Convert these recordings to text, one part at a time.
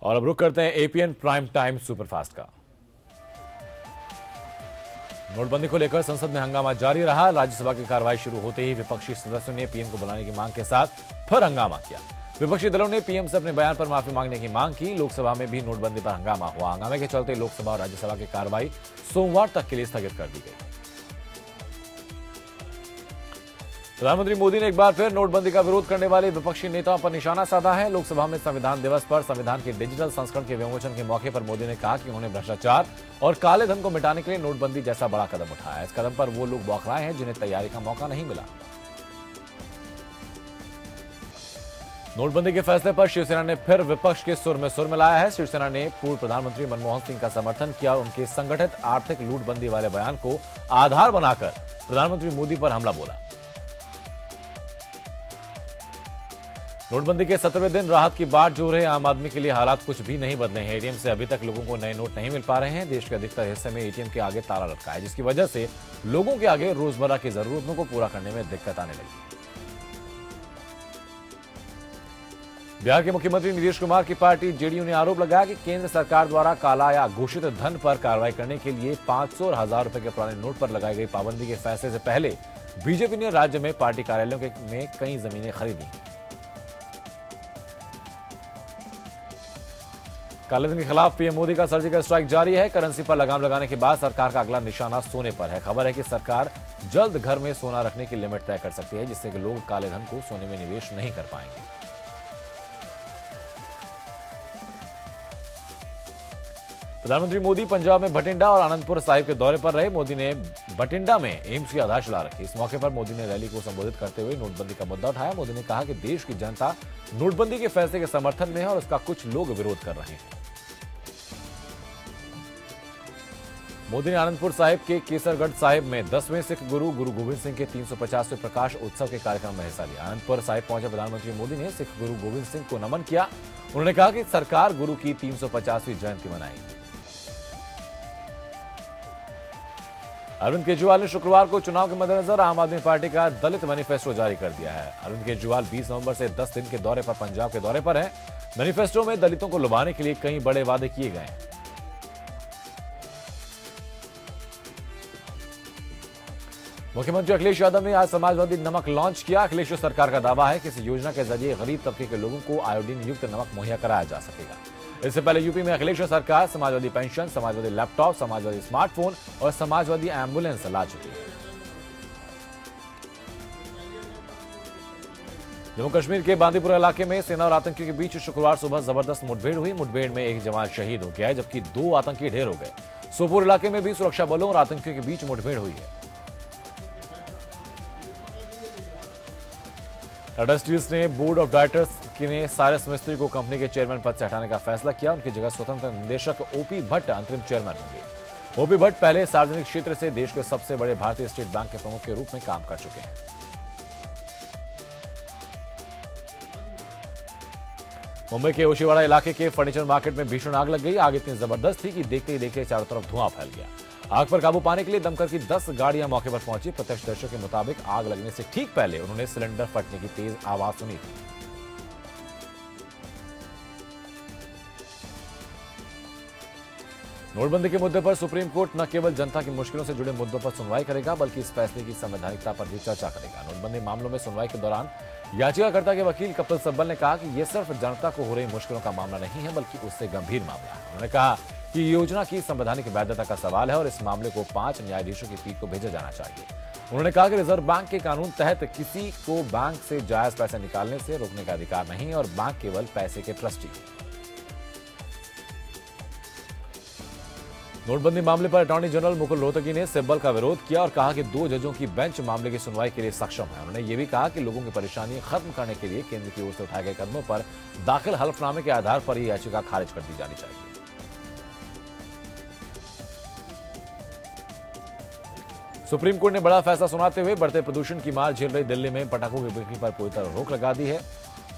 और अब रुक करते हैं एपीएन प्राइम टाइम सुपरफास्ट का। नोटबंदी को लेकर संसद में हंगामा जारी रहा। राज्यसभा की कार्रवाई शुरू होते ही विपक्षी सदस्यों ने पीएम को बुलाने की मांग के साथ फिर हंगामा किया। विपक्षी दलों ने पीएम से अपने बयान पर माफी मांगने की मांग की। लोकसभा में भी नोटबंदी पर हंगामा हुआ। हंगामे के चलते लोकसभा और राज्यसभा की कार्रवाई सोमवार तक के लिए स्थगित कर दी गई। प्रधानमंत्री मोदी ने एक बार फिर नोटबंदी का विरोध करने वाले विपक्षी नेताओं पर निशाना साधा है। लोकसभा में संविधान दिवस पर संविधान के डिजिटल संस्करण के विमोचन के मौके पर मोदी ने कहा कि उन्होंने भ्रष्टाचार और काले धन को मिटाने के लिए नोटबंदी जैसा बड़ा कदम उठाया। इस कदम पर वो लोग बौखलाए हैं जिन्हें तैयारी का मौका नहीं मिला। नोटबंदी के फैसले पर शिवसेना ने फिर विपक्ष के सुर में सुर मिलाया है। शिवसेना ने पूर्व प्रधानमंत्री मनमोहन सिंह का समर्थन किया और उनके संगठित आर्थिक लूटबंदी वाले बयान को आधार बनाकर प्रधानमंत्री मोदी पर हमला बोला। नोटबंदी के 17वें दिन राहत की बाट जो रहे आम आदमी के लिए हालात कुछ भी नहीं बदले हैं। एटीएम से अभी तक लोगों को नए नोट नहीं मिल पा रहे हैं। देश के अधिकतर हिस्से में एटीएम के आगे ताला लटका है, जिसकी वजह से लोगों के आगे रोजमर्रा की जरूरतों को पूरा करने में दिक्कत आने लगी। बिहार के मुख्यमंत्री नीतीश कुमार की पार्टी जेडीयू ने आरोप लगाया कि केंद्र सरकार द्वारा काला या घोषित धन पर कार्रवाई करने के लिए 500 और 1000 रुपए के पुराने नोट पर लगाई गई पाबंदी के फैसले से पहले बीजेपी ने राज्य में पार्टी कार्यालयों में कई जमीनें खरीदी। कालेधन के खिलाफ पीएम मोदी का सर्जिकल स्ट्राइक जारी है। करेंसी पर लगाम लगाने के बाद सरकार का अगला निशाना सोने पर है। खबर है कि सरकार जल्द घर में सोना रखने की लिमिट तय कर सकती है, जिससे कि लोग कालेधन को सोने में निवेश नहीं कर पाएंगे। प्रधानमंत्री मोदी पंजाब में भटिंडा और आनंदपुर साहिब के दौरे पर रहे। मोदी ने भटिंडा में एम्स की आधारशिला रखी। इस मौके पर मोदी ने रैली को संबोधित करते हुए नोटबंदी का मुद्दा उठाया। मोदी ने कहा कि देश की जनता नोटबंदी के फैसले के समर्थन में है और उसका कुछ लोग विरोध कर रहे हैं। मोदी ने आनंदपुर साहिब के केसरगढ़ साहिब में 10वें सिख गुरु गोविंद सिंह के 350वें प्रकाश उत्सव के कार्यक्रम में हिस्सा लिया। आनंदपुर साहिब पहुंचे प्रधानमंत्री मोदी ने सिख गुरु गोविंद सिंह को नमन किया। उन्होंने कहा कि सरकार गुरु की 350वीं जयंती मनाएगी। अरविंद केजरीवाल ने शुक्रवार को चुनाव के मद्देनजर आम आदमी पार्टी का दलित मैनिफेस्टो जारी कर दिया है। अरविंद केजरीवाल 20 नवंबर से 10 दिन के दौरे पर पंजाब के दौरे पर हैं। मैनिफेस्टो में दलितों को लुभाने के लिए कई बड़े वादे किए गए हैं। मुख्यमंत्री अखिलेश यादव ने आज समाजवादी नमक लॉन्च किया। अखिलेश सरकार का दावा है कि इस योजना के जरिए गरीब तबके के लोगों को आयोडीन युक्त नमक मुहैया कराया जा सकेगा। इससे पहले यूपी में अखिलेश सरकार Samajwadi pension, Samajwadi laptop, Samajwadi smartphone और समाजवादी एम्बुलेंस ला चुकी है। जम्मू कश्मीर के बांदीपुरा इलाके में सेना और आतंकियों के बीच शुक्रवार सुबह जबरदस्त मुठभेड़ हुई। मुठभेड़ में एक जवान शहीद हो गया है, जबकि 2 आतंकी ढेर हो गए। सोपोर इलाके में भी सुरक्षा बलों और आतंकियों के बीच मुठभेड़ हुई है। टाटा स्टील ने बोर्ड ऑफ डायरेक्टर्स ने साइरस मिस्त्री को कंपनी के चेयरमैन पद से हटाने का फैसला किया। उनकी जगह स्वतंत्र निदेशक ओपी भट्ट अंतरिम चेयरमैन होंगे। ओपी भट्ट पहले सार्वजनिक क्षेत्र से देश के सबसे बड़े भारतीय स्टेट बैंक के प्रमुख के रूप में काम कर चुके हैं। मुंबई के ओशिवाड़ा इलाके के फर्नीचर मार्केट में भीषण आग लग गई। आग इतनी जबरदस्त थी कि देखते ही देखते चारों तरफ धुआं फैल गया। आग पर काबू पाने के लिए दमकल की 10 गाड़ियां मौके पर पहुंची। प्रत्यक्षदर्शियों के मुताबिक आग लगने से ठीक पहले उन्होंने सिलेंडर फटने की तेज आवाज सुनी थी। नोटबंदी के मुद्दे पर सुप्रीम कोर्ट न केवल जनता की मुश्किलों से जुड़े मुद्दों पर सुनवाई करेगा, बल्कि इस फैसले की संवैधानिकता पर भी चर्चा करेगा। नोटबंदी मामलों में सुनवाई के दौरान याचिकाकर्ता के वकील कपिल सिब्बल ने कहा कि यह सिर्फ जनता को हो रही मुश्किलों का मामला नहीं है, बल्कि उससे गंभीर मामला है। उन्होंने कहा कि योजना की संवैधानिक वैधता का सवाल है और इस मामले को 5 न्यायाधीशों की पीठ को भेजा जाना चाहिए। उन्होंने कहा कि रिजर्व बैंक के कानून तहत किसी को बैंक से जायज पैसे निकालने से रोकने का अधिकार नहीं है और बैंक केवल पैसे के ट्रस्टी है। नोटबंदी मामले पर अटॉर्नी जनरल मुकुल रोहतगी ने सिब्बल का विरोध किया और कहा कि 2 जजों की बेंच मामले की सुनवाई के लिए सक्षम है। उन्होंने यह भी कहा कि लोगों की परेशानी खत्म करने के लिए केंद्र की ओर से उठाए गए कदमों पर दाखिल हलफनामे के आधार पर यह याचिका खारिज कर दी जानी चाहिए। सुप्रीम कोर्ट ने बड़ा फैसला सुनाते हुए बढ़ते प्रदूषण की मार झेल रही दिल्ली में पटाखों की बिक्री पर पूरी तरह रोक लगा दी है।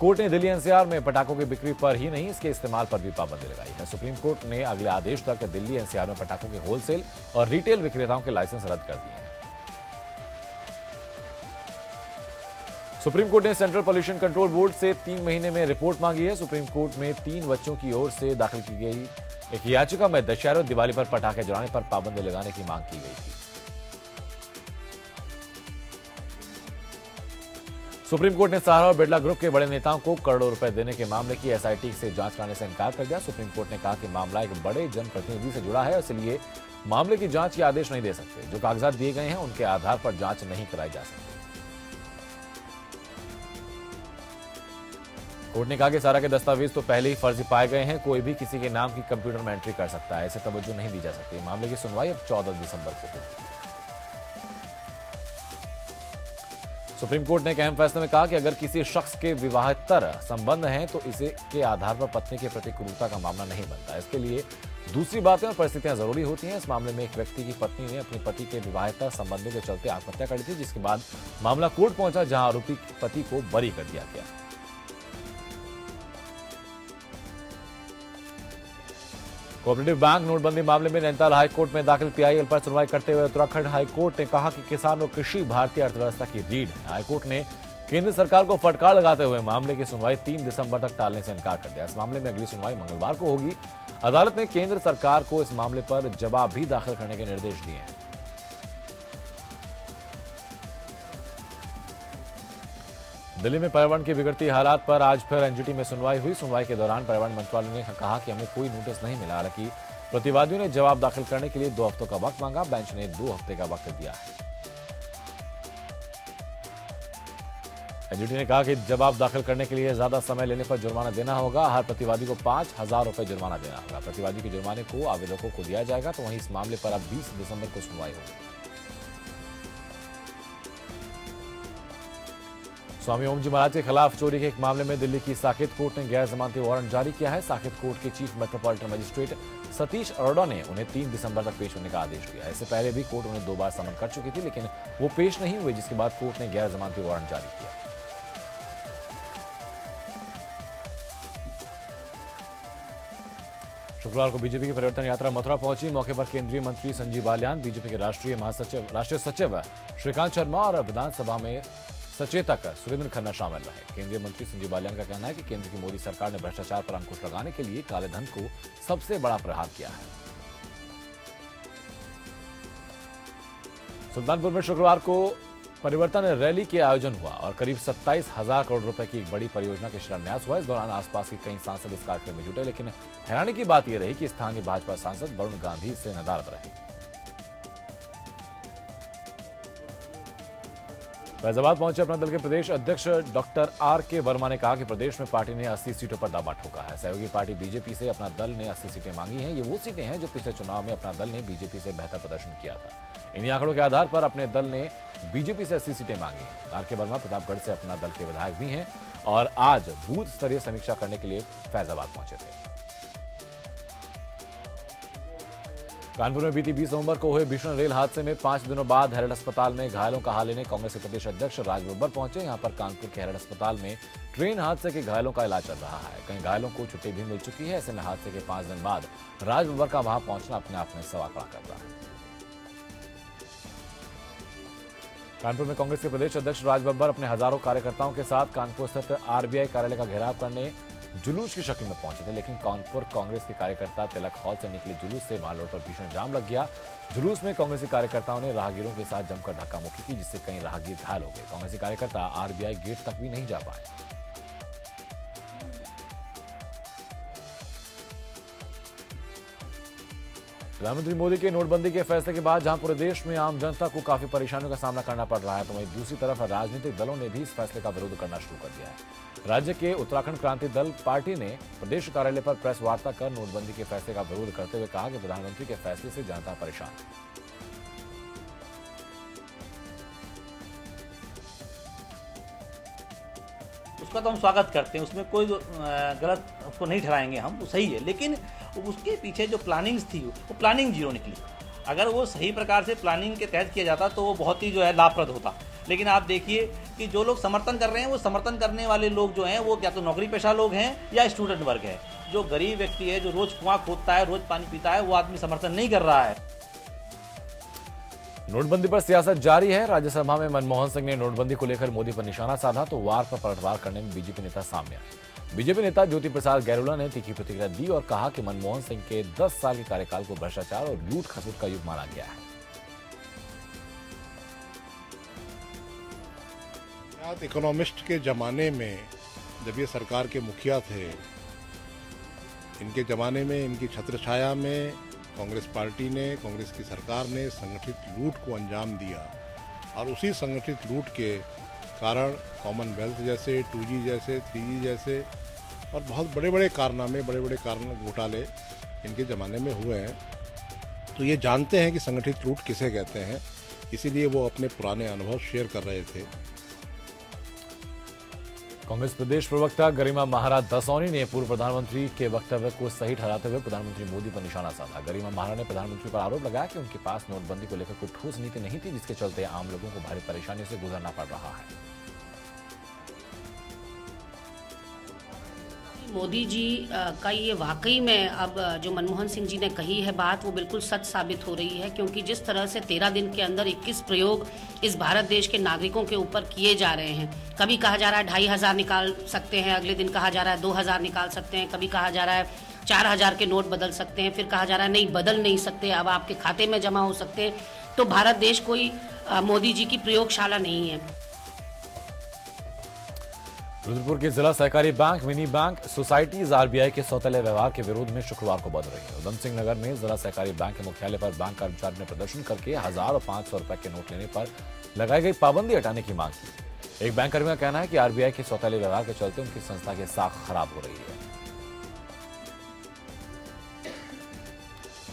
कोर्ट ने दिल्ली एनसीआर में पटाखों की बिक्री पर ही नहीं, इसके इस्तेमाल पर भी पाबंदी लगाई है। सुप्रीम कोर्ट ने अगले आदेश तक दिल्ली एनसीआर में पटाखों के होलसेल और रिटेल विक्रेताओं के लाइसेंस रद्द कर दिए हैं। सुप्रीम कोर्ट ने सेंट्रल पॉल्यूशन कंट्रोल बोर्ड से 3 महीने में रिपोर्ट मांगी है। सुप्रीम कोर्ट में 3 बच्चों की ओर से दाखिल की गई एक याचिका में दशहरा और दिवाली पर पटाखे जलाने पर पाबंदी लगाने की मांग की गई थी। सुप्रीम कोर्ट ने सहारा और बिरला ग्रुप के बड़े नेताओं को करोड़ों रुपए देने के मामले की एसआईटी से जांच कराने से इनकार कर दिया। सुप्रीम कोर्ट ने कहा कि मामला एक बड़े जनप्रतिनिधि से जुड़ा है, इसलिए मामले की जांच के आदेश नहीं दे सकते। जो कागजात दिए गए हैं उनके आधार पर जांच नहीं कराई जा सकती। कोर्ट ने कहा कि सारा के दस्तावेज तो पहले ही फर्जी पाए गए हैं, कोई भी किसी के नाम की कंप्यूटर में एंट्री कर सकता है, ऐसे तवज्जो नहीं दी जा सकती। मामले की सुनवाई अब 14 दिसंबर को होगी। सुप्रीम कोर्ट ने एक अहम फैसले में कहा कि अगर किसी शख्स के विवाहेतर संबंध हैं तो इसे के आधार पर पत्नी के प्रति क्रूरता का मामला नहीं बनता। इसके लिए दूसरी बातें और परिस्थितियां जरूरी होती हैं। इस मामले में एक व्यक्ति की पत्नी ने अपने पति के विवाहेतर संबंधों के चलते आत्महत्या कर ली थी, जिसके बाद मामला कोर्ट पहुंचा, जहां आरोपी पति को बरी कर दिया गया। कोऑपरेटिव बैंक नोटबंदी मामले में नैनीताल हाईकोर्ट में दाखिल पीआईएल पर सुनवाई करते हुए उत्तराखंड हाईकोर्ट ने कहा कि किसान और कृषि भारतीय अर्थव्यवस्था की रीढ़ है। हाईकोर्ट ने केंद्र सरकार को फटकार लगाते हुए मामले की सुनवाई 3 दिसंबर तक टालने से इनकार कर दिया। इस मामले में अगली सुनवाई मंगलवार को होगी। अदालत ने केंद्र सरकार को इस मामले पर जवाब भी दाखिल करने के निर्देश दिए हैं। दिल्ली में पर्यावरण की बिगड़ती हालात पर आज फिर एनजीटी में सुनवाई हुई। सुनवाई के दौरान पर्यावरण मंत्रालय ने कहा कि हमें कोई नोटिस नहीं मिला। हालांकि प्रतिवादियों ने जवाब दाखिल करने के लिए 2 हफ्तों का वक्त मांगा। बेंच ने 2 हफ्ते का वक्त दिया है। एनजीटी ने कहा कि जवाब दाखिल करने के लिए ज्यादा समय लेने पर जुर्माना देना होगा। हर प्रतिवादी को 5,000 रुपए जुर्माना देना होगा। प्रतिवादी के जुर्माने को आवेदकों को दिया जाएगा। तो वहीं इस मामले पर अब 20 दिसंबर को सुनवाई होगी। स्वामी ओम जी महाराज के खिलाफ चोरी के एक मामले में दिल्ली की साकेत कोर्ट ने गैर जमानती वारंट जारी किया है। साकेत कोर्ट के chief metropolitan magistrate Satish Arora ने उन्हें 3 दिसंबर तक पेश होने का आदेश दिया। इससे पहले भी कोर्ट उन्हें 2 बार समन कर चुकी थी, लेकिन वो पेश नहीं हुए, जिसके बाद कोर्ट ने गैर जमानती वारंट जारी किया। शुक्रवार को बीजेपी की परिवर्तन यात्रा मथुरा पहुंची। मौके पर केंद्रीय मंत्री संजीव बालियान, बीजेपी के राष्ट्रीय सचिव श्रीकांत शर्मा और विधानसभा में सचेतक सुरेंद्र खन्ना शामिल रहे। केंद्रीय मंत्री संजीव बालियान का कहना है कि केंद्र की मोदी सरकार ने भ्रष्टाचार पर अंकुश लगाने के लिए काले धन को सबसे बड़ा प्रहार किया है। सुल्तानपुर में शुक्रवार को परिवर्तन रैली के आयोजन हुआ और करीब 27,000 करोड़ रुपए की एक बड़ी परियोजना के शिलान्यास हुआ। इस दौरान आसपास के कई सांसद इस कार्यक्रम में जुटे, लेकिन हैरानी की बात यह रही कि स्थानीय भाजपा सांसद वरुण गांधी इससे नदारद रहे। फैजाबाद पहुंचे अपना दल के प्रदेश अध्यक्ष डॉक्टर आर.के. वर्मा ने कहा कि प्रदेश में पार्टी ने 80 सीटों पर दावा ठोका है। सहयोगी पार्टी बीजेपी से अपना दल ने 80 सीटें मांगी हैं। ये वो सीटें हैं जो पिछले चुनाव में अपना दल ने बीजेपी से बेहतर प्रदर्शन किया था। इन्हीं आंकड़ों के आधार पर अपने दल ने बीजेपी से 80 सीटें मांगी हैं। आर.के. वर्मा प्रतापगढ़ से अपना दल के विधायक भी हैं और आज बूथ स्तरीय समीक्षा करने के लिए फैजाबाद पहुंचे थे। कानपुर में बीती 20 नवंबर को हुए भीषण रेल हादसे में 5 दिनों बाद हेरड अस्पताल में घायलों का हाल लेने कांग्रेस के प्रदेश अध्यक्ष राज बब्बर पहुंचे। यहां पर कानपुर के हेरड अस्पताल में ट्रेन हादसे के घायलों का इलाज चल रहा है। कई घायलों को छुट्टी भी मिल चुकी है। ऐसे में हादसे के 5 दिन बाद राज बब्बर का वहां पहुंचना अपने आप में सवाल खड़ा कर रहा है। कानपुर में कांग्रेस के प्रदेश अध्यक्ष राज बब्बर अपने हजारों कार्यकर्ताओं के साथ कानपुर स्थित आरबीआई कार्यालय का घेराव करने जुलूस की शक्ल में पहुंचे थे, लेकिन कानपुर कांग्रेस के कार्यकर्ता तिलक हॉल से निकले जुलूस से माल रोड पर भीषण जाम लग गया। जुलूस में कांग्रेसी कार्यकर्ताओं ने राहगीरों के साथ जमकर धक्का मुक्की की, जिससे कई राहगीर घायल हो गए। कांग्रेसी कार्यकर्ता आरबीआई गेट तक भी नहीं जा पाए। प्रधानमंत्री मोदी के नोटबंदी के फैसले के बाद जहां पूरे देश में आम जनता को काफी परेशानियों का सामना करना पड़ रहा है, तो वहीं दूसरी तरफ राजनीतिक दलों ने भी इस फैसले का विरोध करना शुरू कर दिया है। राज्य के उत्तराखंड क्रांति दल पार्टी ने प्रदेश कार्यालय पर प्रेस वार्ता कर नोटबंदी के फैसले का विरोध करते हुए कहा कि प्रधानमंत्री के फैसले से जनता परेशान है। उसका तो हम स्वागत करते हैं, उसमें कोई गलत उसको नहीं ठहराएंगे हम, वो सही है। लेकिन उसके पीछे जो प्लानिंग्स थी वो प्लानिंग जीरो निकली। अगर वो सही प्रकार से प्लानिंग के तहत किया जाता तो वो बहुत ही जो है लाभप्रद होता। लेकिन आप देखिए कि जो लोग समर्थन कर रहे हैं, वो समर्थन करने वाले लोग जो हैं वो या तो नौकरी पेशा लोग हैं या स्टूडेंट वर्ग है। जो गरीब व्यक्ति है, जो रोज कुआं खोदता है, रोज पानी पीता है, वो आदमी समर्थन नहीं कर रहा है। नोटबंदी पर सियासत जारी है। राज्यसभा में मनमोहन सिंह ने नोटबंदी को लेकर मोदी पर निशाना साधा तो वार पर पलटवार करने में बीजेपी नेता सामने आए। बीजेपी नेता ज्योति प्रसाद गैरोला ने तीखी प्रतिक्रिया दी और कहा कि मनमोहन सिंह के 10 साल के कार्यकाल को भ्रष्टाचार और लूट खसूट का युग माना गया है। इकोनॉमिस्ट के जमाने में जब ये सरकार के मुखिया थे, इनके जमाने में, इनकी छत्रछाया में कांग्रेस पार्टी ने, कांग्रेस की सरकार ने संगठित लूट को अंजाम दिया और उसी संगठित लूट के कारण कॉमनवेल्थ जैसे, 2G जैसे, 3G जैसे और बहुत बड़े बड़े कारनामे, बड़े बड़े घोटाले इनके ज़माने में हुए हैं। तो ये जानते हैं कि संगठित लूट किसे कहते हैं, इसीलिए वो अपने पुराने अनुभव शेयर कर रहे थे। कांग्रेस प्रदेश प्रवक्ता गरिमा महाराज दसौनी ने पूर्व प्रधानमंत्री के वक्तव्य को सही ठहराते हुए प्रधानमंत्री मोदी पर निशाना साधा। गरिमा महाराज ने प्रधानमंत्री पर आरोप लगाया कि उनके पास नोटबंदी को लेकर कोई ठोस नीति नहीं थी, जिसके चलते आम लोगों को भारी परेशानियों से गुजरना पड़ रहा है। मोदी जी का ये वाकई में अब जो मनमोहन सिंह जी ने कही है बात, वो बिल्कुल सच साबित हो रही है, क्योंकि जिस तरह से 13 दिन के अंदर 21 प्रयोग इस भारत देश के नागरिकों के ऊपर किए जा रहे हैं। कभी कहा जा रहा है 2500 निकाल सकते हैं, अगले दिन कहा जा रहा है 2000 निकाल सकते हैं, कभी कहा जा रहा है 4000 के नोट बदल सकते हैं, फिर कहा जा रहा है नहीं बदल नहीं सकते, अब आपके खाते में जमा हो सकते हैं। तो भारत देश कोई मोदी जी की प्रयोगशाला नहीं है। रुद्रपुर के जिला सहकारी bank, mini bank, societies RBI के सौतेले व्यवहार के विरोध में शुक्रवार को बंद रही है। उधम सिंह नगर में जिला सहकारी बैंक के मुख्यालय पर बैंक कर्मचारियों ने प्रदर्शन करके 1000 और 500 रुपए के नोट लेने पर लगाई गई पाबंदी हटाने की मांग की। एक बैंक कर्मी का कहना है कि आरबीआई के सौतेले व्यवहार के चलते उनकी संस्था की साख खराब हो रही है।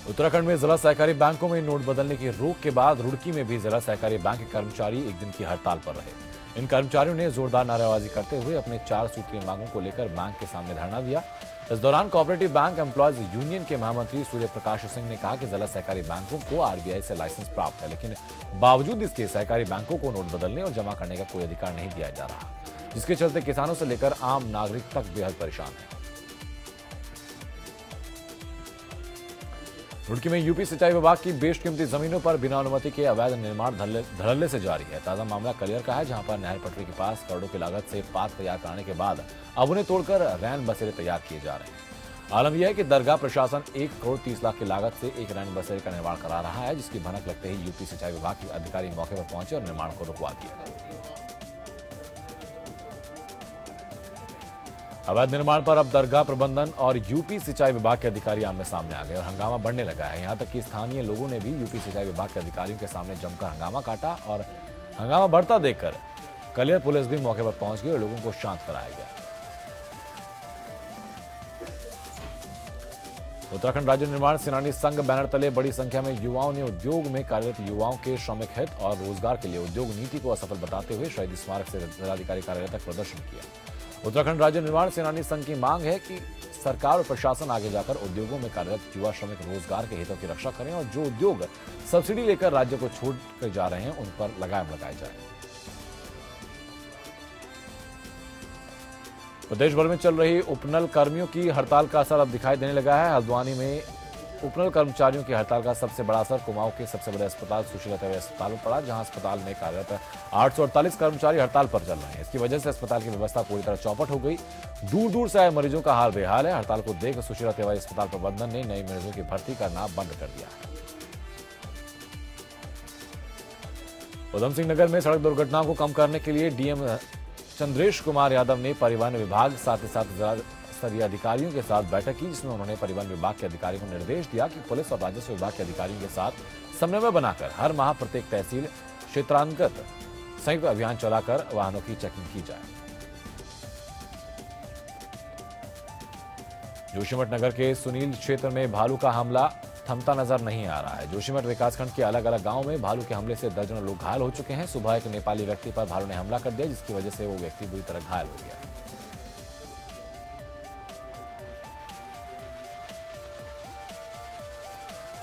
उत्तराखंड में जिला सहकारी बैंकों में नोट बदलने की रोक के बाद रुड़की में भी जिला सहकारी बैंक के कर्मचारी एक दिन की हड़ताल पर रहे। इन कर्मचारियों ने जोरदार नारेबाजी करते हुए अपने 4 सूत्रीय मांगों को लेकर बैंक के सामने धरना दिया। इस दौरान कोऑपरेटिव बैंक एम्प्लॉयज यूनियन के महामंत्री सूर्य प्रकाश सिंह ने कहा कि जिला सहकारी बैंकों को आरबीआई से लाइसेंस प्राप्त है, लेकिन बावजूद इसके सहकारी बैंकों को नोट बदलने और जमा करने का कोई अधिकार नहीं दिया जा रहा, जिसके चलते किसानों से लेकर आम नागरिक तक बेहद परेशान है। रुड़की में यूपी सिंचाई विभाग की बेशकीमती जमीनों पर बिना अनुमति के अवैध निर्माण धड़ल्ले से जारी है। ताजा मामला कलियर का है, जहां पर नहर पटरी के पास करोड़ों की लागत से पार्क तैयार कराने के बाद अब उन्हें तोड़कर रैन बसेरे तैयार किए जा रहे हैं। आलम यह है कि दरगाह प्रशासन 1 करोड़ 30 लाख की लागत से एक रैन बसेरे का निर्माण करा रहा है, जिसकी भनक लगते ही यूपी सिंचाई विभाग के अधिकारी मौके पर पहुंचे और निर्माण को रुकवा दिया। अवैध निर्माण पर अब दरगाह प्रबंधन और यूपी सिंचाई विभाग के अधिकारी आमने सामने आ गए और हंगामा बढ़ने लगा है। यहां तक कि स्थानीय लोगों ने भी यूपी सिंचाई विभाग के अधिकारियों के सामने जमकर हंगामा काटा और हंगामा बढ़ता देखकर कलियर पुलिस भी मौके पर पहुंच गई और लोगों को शांत कराया गया। उत्तराखंड राज्य निर्माण सेनानी संघ बैनर तले बड़ी संख्या में युवाओं ने उद्योग में कार्यरत युवाओं के श्रमिक हित और रोजगार के लिए उद्योग नीति को असफल बताते हुए शहीद स्मारक से जिलाधिकारी कार्यालय तक प्रदर्शन किया। उत्तराखंड राज्य निर्माण सेनानी संघ की मांग है कि सरकार और प्रशासन आगे जाकर उद्योगों में कार्यरत युवा श्रमिक रोजगार के हितों की रक्षा करें और जो उद्योग सब्सिडी लेकर राज्य को छोड़ कर जा रहे हैं उन पर लगाम लगाई जाए। प्रदेश भर में चल रही उपनल कर्मियों की हड़ताल का असर अब दिखाई देने लगा है। हल्द्वानी में उपनल कर्मचारियों की हड़ताल का सबसे बड़ा असर कुमाऊं के सबसे बड़े अस्पताल सुशीला तिवारी अस्पताल में पड़ा, जहां अस्पताल में कार्यरत 848 कर्मचारी हड़ताल पर चल रहे हैं। इसकी वजह से अस्पताल की व्यवस्था पूरी तरह चौपट हो गई। दूर दूर से आए मरीजों का हाल बेहाल है। हड़ताल को देख सुशीला तिवारी अस्पताल प्रबंधन ने नए मरीजों की भर्ती करना बंद कर दिया है। उधम सिंह नगर में सड़क दुर्घटनाओं को कम करने के लिए डीएम चंद्रेश कुमार यादव ने परिवहन विभाग साथ ही साथ जिला स्तरीय अधिकारियों के साथ बैठक की, जिसमें उन्होंने परिवहन विभाग के अधिकारियों को निर्देश दिया कि पुलिस और राजस्व विभाग के अधिकारियों के साथ समन्वय बनाकर हर माह प्रत्येक तहसील क्षेत्रांतर्गत संयुक्त अभियान चलाकर वाहनों की चेकिंग की जाए। जोशीमठ नगर के सुनील क्षेत्र में भालू का हमला थमता नजर नहीं आ रहा है। जोशीमठ विकासखंड के अलग अलग गांवों में भालू के हमले से दर्जनों लोग घायल हो चुके हैं। सुबह एक नेपाली व्यक्ति पर भालू ने हमला कर दिया, जिसकी वजह से वो व्यक्ति बुरी तरह घायल हो गया।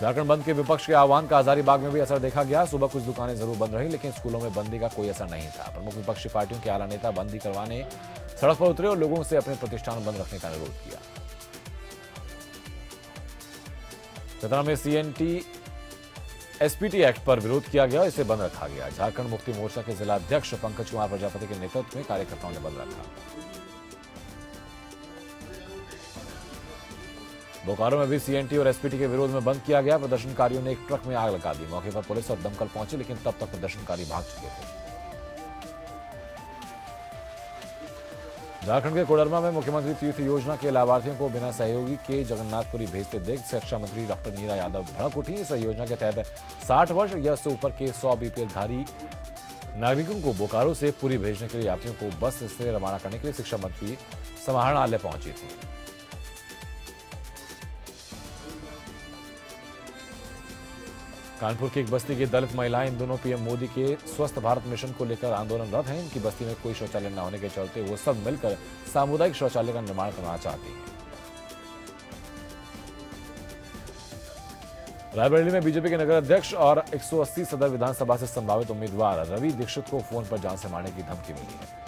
झारखंड बंद के विपक्ष के आह्वान का हजारीबाग में भी असर देखा गया। सुबह कुछ दुकानें जरूर बंद रही, लेकिन स्कूलों में बंदी का कोई असर नहीं था। प्रमुख विपक्षी पार्टियों के आला नेता बंदी करवाने सड़क पर उतरे और लोगों से अपने प्रतिष्ठान बंद रखने का अनुरोध किया। चतरा में CNT एसपीटी एक्ट पर विरोध किया गया और इसे बंद रखा गया। झारखंड मुक्ति मोर्चा के जिला अध्यक्ष पंकज कुमार प्रजापति के नेतृत्व में कार्यकर्ताओं ने बंद रखा। बोकारो में भी सीएनटी और एसपीटी के विरोध में बंद किया गया। प्रदर्शनकारियों ने एक ट्रक में आग लगा दी। मौके पर पुलिस और दमकल पहुंचे, लेकिन तब तक प्रदर्शनकारी भाग चुके थे। झारखंड के कोडरमा में मुख्यमंत्री तीर्थ योजना के लाभार्थियों को बिना सहयोगी के जगन्नाथपुरी भेजते देख शिक्षा मंत्री डॉक्टर नीरा यादव भड़क उठी। इस योजना के तहत 60 वर्ष या उससे ऊपर के 100 बीपीएल धारी नागरिकों को बोकारो से पुरी भेजने के लिए यात्रियों को बस से रवाना करने के लिए शिक्षा मंत्री समाहरणालय पहुंची थी। कानपुर की एक बस्ती की दलित महिलाएं इन दोनों पीएम मोदी के स्वस्थ भारत मिशन को लेकर आंदोलनरत हैं। इनकी बस्ती में कोई शौचालय न होने के चलते वो सब मिलकर सामुदायिक शौचालय का निर्माण करना चाहती हैं। रायबरेली में बीजेपी के नगर अध्यक्ष और 180 सदर विधानसभा से संभावित उम्मीदवार रवि दीक्षित को फोन पर जान से मारने की धमकी मिली है।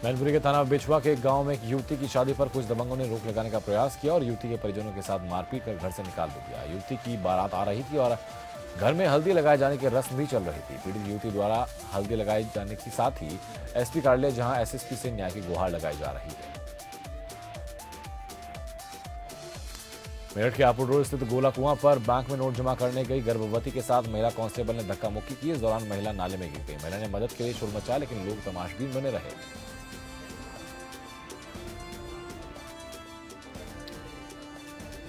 मैनपुरी के थाना बिछुआ के एक गांव में एक युवती की शादी पर कुछ दबंगों ने रोक लगाने का प्रयास किया और युवती के परिजनों के साथ मारपीट कर घर से निकाल दिया। युवती की बारात आ रही थी और घर में हल्दी लगाए जाने की रस्म भी चल रही थी। पीड़ित युवती द्वारा हल्दी लगाए जाने के साथ ही एसपी कार्यालय जहां एसएसपी से न्याय की गुहार लगाई जा रही है। मेरठ के आपुर रोड स्थित गोला कुआं पर बैंक में नोट जमा करने गई गर्भवती के साथ महिला कांस्टेबल ने धक्का मुक्की की। इस दौरान महिला नाले में गिर गई। महिला ने मदद के लिए शोर मचाया, लेकिन लोग तमाशबीन बने रहे।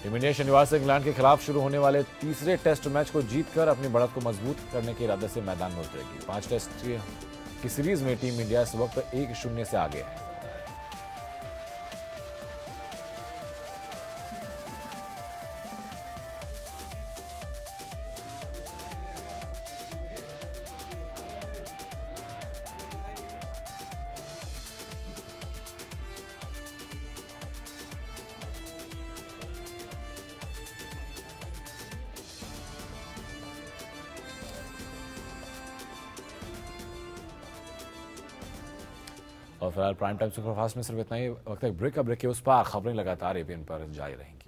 टीम इंडिया शनिवार से इंग्लैंड के खिलाफ शुरू होने वाले तीसरे टेस्ट मैच को जीतकर अपनी बढ़त को मजबूत करने के इरादे से मैदान में उतरेगी। 5 टेस्ट की सीरीज में टीम इंडिया इस वक्त 1-0 से आगे है। और फिलहाल प्राइम टाइम सुपरफास्ट में सिर्फ इतना ही वक्त है। ब्रेक के उस पार खबरें लगातार एबीएन पर जारी रहेंगी।